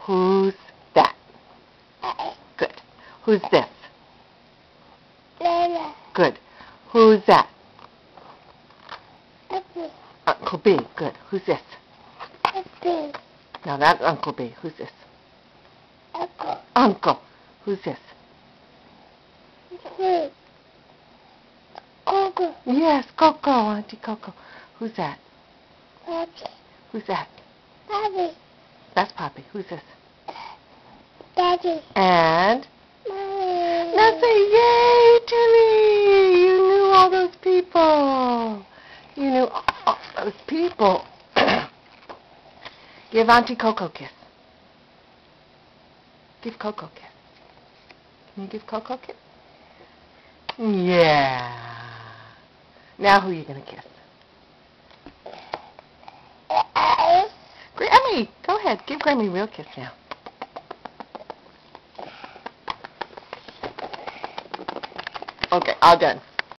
Who's that? Good. Who's this? Good. Who's that? Uncle B. Good. Who's this? Now that's Uncle B. Who's this? Uncle. Who's this? Coco. Yes, Coco. Auntie Coco. Who's that? Papi. Who's that? Papi. That's Poppy. Who's this? Daddy. And? Mommy. Now say yay, Timmy! You knew all those people. You knew all those people. Give Auntie Coco a kiss. Give Coco a kiss. Can you give Coco a kiss? Yeah. Now who are you going to kiss? Grammy! Go ahead. Give Grammy a real kiss now. Okay, all done.